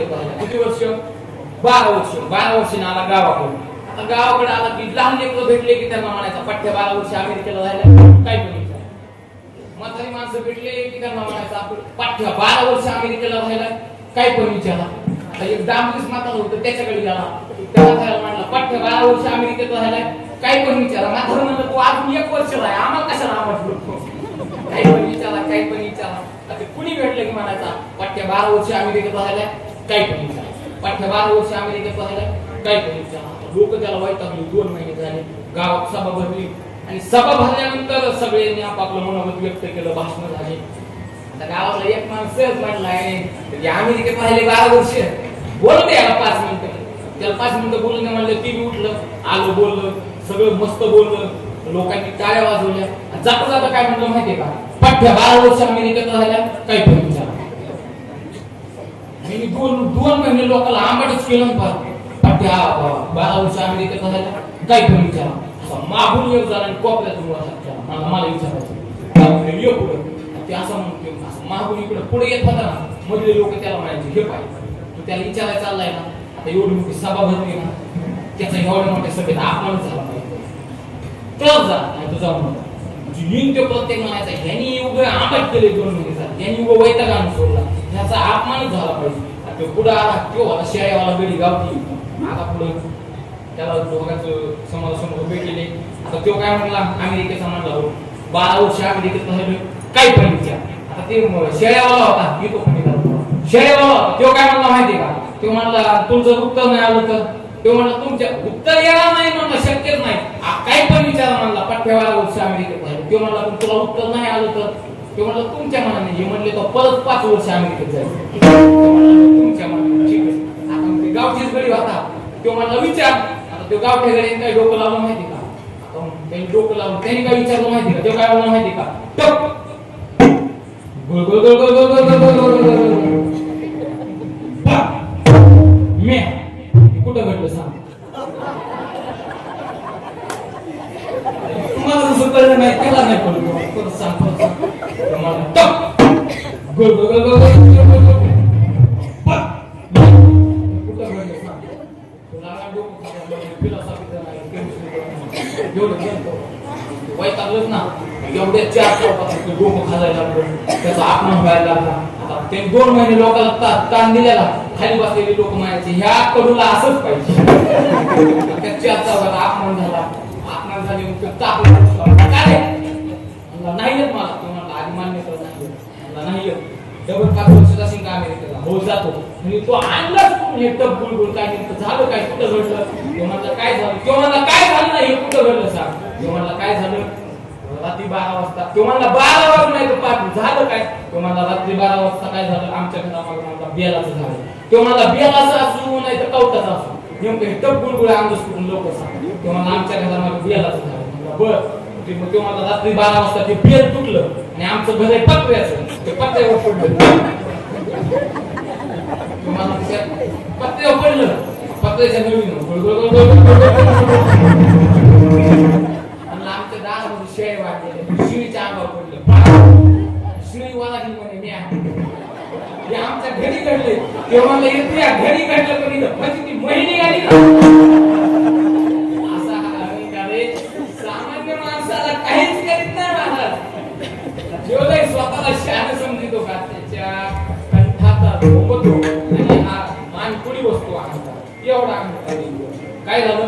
अमेरिकेत राहिला. किती वर्ष? 12 वर्ष. 12 वर्षांनी आला गावाकडे. आता गावाकडे आला की लहान लेकरं भेटले की त्यांना म्हणायचा पठ्ठ्या 12 वर्ष अमेरिकेला राहिला काय पण विचार. म्हातारी माणसं भेटले की त्यांना म्हणायचं आपण पठ्ठ्या 12 वर्ष अमेरिकेला राहिला काय पण विचारा. आता एक दामलीस म्हातारा होतं त्याच्याकडे गेला, त्याला काय म्हणला पठ्ठ्या 12 वर्ष अमेरिकेत राहिला काय पण विचारा. म्हातारा म्हणलं तू अजून 1 वर्ष राह, आम्हाला कशाला आवाज बोलतो, काय पण विचारा काय पण विचारा. आता कुणी भेटलं की म्हणायचा पठ्ठ्या 12 वर्ष अमेरिकेत राहिला काय पण विचारा, पठ्ठ्या 12 वर्ष अमेरिकेत राहिला काय पण विचारा. लोक त्याला वैतागले. 2 महिने झाले, गावात सभा भरली आणि सभा भरल्यानंतर सगळ्यांनी आपापलं मनोगत व्यक्त केलं, भाषण झाली. आता गावाला एक माणूस सहज म्हणलाय की अमेरिकेत राहिले 12 वर्ष, बोलू दे याला 5 मिनिटं. त्याला 5 मिनिटं बोलू दे म्हणलं, ती उठलं, आलं, बोललं, सगळं मस्त बोललं, लोकांनी टाळ्या वाजवल्या. जाता जाता काय म्हणलं माहितीये का, पठ्ठ्या 12 वर्ष अमेरिकेत राहिल्या काय पण विचारा. मी 2 महिने लोकांना आंबाटच केलं ना, पठ्ठ्या 12 वर्ष अमेरिकेत राहिल्या काय पण विचारा. मागून एक जण कोपऱ्यातून मला विचारायचं ये पुढं, ते असं म्हणतो असं मागून इकडे पुढे येत होता ना, मधले लोक त्याला म्हणायचे हे पाहिजे तू त्याला विचारायला चाललाय ना, आता एवढी मोठी सभा भरली ना, त्याचा एवढ्या मोठ्या सभेत अपमान झाला पाहिजे, कळत जा नाही तुझा म्हणून येईन ते प्रत्येक म्हणायचा ह्यांनी उभं आंबट केले 2 महिने झाले, यांनी उभं वैताग आणून सोडला, ह्याचा अपमान झाला पाहिजे. तो पुढे आला, तो होता शेळ्यावाला गडी गावठी. आता पुढे त्याला दोघांचं समोरासमोर भेटले. आता तो काय म्हणला अमेरिकेचा म्हणला 12 वर्ष अमेरिकेत राहिलो काय पण विचार. आता ते शेळ्यावाला होता की तो शेळ्यावाला होता, तो काय म्हणला माहिती का, तो म्हणला तुमचं उत्तर नाही आलं तर, तो म्हणला तुमच्या उत्तर येणार नाही म्हणलं शक्यच नाही, काय पण विचारा म्हणला पठ्ठ्या 12 वर्ष अमेरिकेत राहिलो. तो म्हणला पण तुला उत्तर नाही आलं तर, तो म्हणला तुमच्या मनाने हे म्हणले तो परत 5 वर्ष अमेरिकेत जायचं तुमच्या मनाने. ठीक आहे. आता ते गावठीच गडी होता, तो म्हणला विचार. आता तो गावठ्या गडीने काय डोकं लावलं माहिती का, त्यांनी डोकं लावलं, त्यांनी काय विचारलं माहिती का, तो काय बोलला माहिती का, टप गोल गोल गोल गोल गोल गोल गोल गोल गोल मी कुठं घडलं सांग. तुम्हाला जसं कळलं नाही त्याला नाही कळलं, परत सांग टप गोल गोल गोल गोल गोल गोल कुठं घडलं सांग. तुला डोकं फिलॉसॉफीचं नाही एवढं वैतागलंच ना, एवढ्या 4 चौकात डोकं खाजायला लागलं, त्याचा अपमान व्हायला लागला. आता ते 2 महिने लोकांना ताण दिलेला, खाली बसलेले लोक म्हणायचे ह्या कडूला असंच पाहिजे. त्या 4 चौकात अपमान झाला, अपमान झाले नाही येत मला, तो म्हणला आधी मान्य कर नाही येत, डबल 5 वर्षाचा शिंगा अमेरिकेला हो जातो. म्हणजे तो आणलाच हे टप बुलबुल काय नेमकं झालं काय, कुठं घडलं, तो म्हणला काय झालं, तो म्हणला काय झालं नाही हे कुठं घडलं सांग. तो म्हणला काय झालं रात्री 12 वाजता, तो म्हणला 12 वाजून नाही तर 5 झालं काय, तो म्हणला रात्री 12 वाजता काय झालं आमच्या घरामागे म्हणला बेलाचं झालं. तो म्हणला बेलाचं असू नाही तर कवटाचं असू, नेमकं हे टप बुलबुल अंगस करून लोक सांग. तो म्हणला आमच्या घरामागे बेलाचं झालं. बरं तो म्हणला रात्री 12 वाजता ते बेल तुटलं आणि आमचं घर आहे पत्र्याचं, ते पत्र्यावर पडलं. पत्र्यावर पडलं, पत्र्याच्या नवीन आमच्या दारामध्ये शेळे वाटले, शिळीच्या अंगावर पडलं, शिळी वाला म्हणे मी हे आमच्या घरी घडले. तेव्हा येते घरी घडलं पण इथं म्हणजे ती महिने आली ना. असा हा अरे सामान्य माणसाला काहीच करीत नाही महाराज. जो काही स्वतःला शहाणा समजितो का त्याच्या कंठाचा झोपतो आणि हा मान पुढे बसतो अहंकार, एवढा अहंकार. काय झालं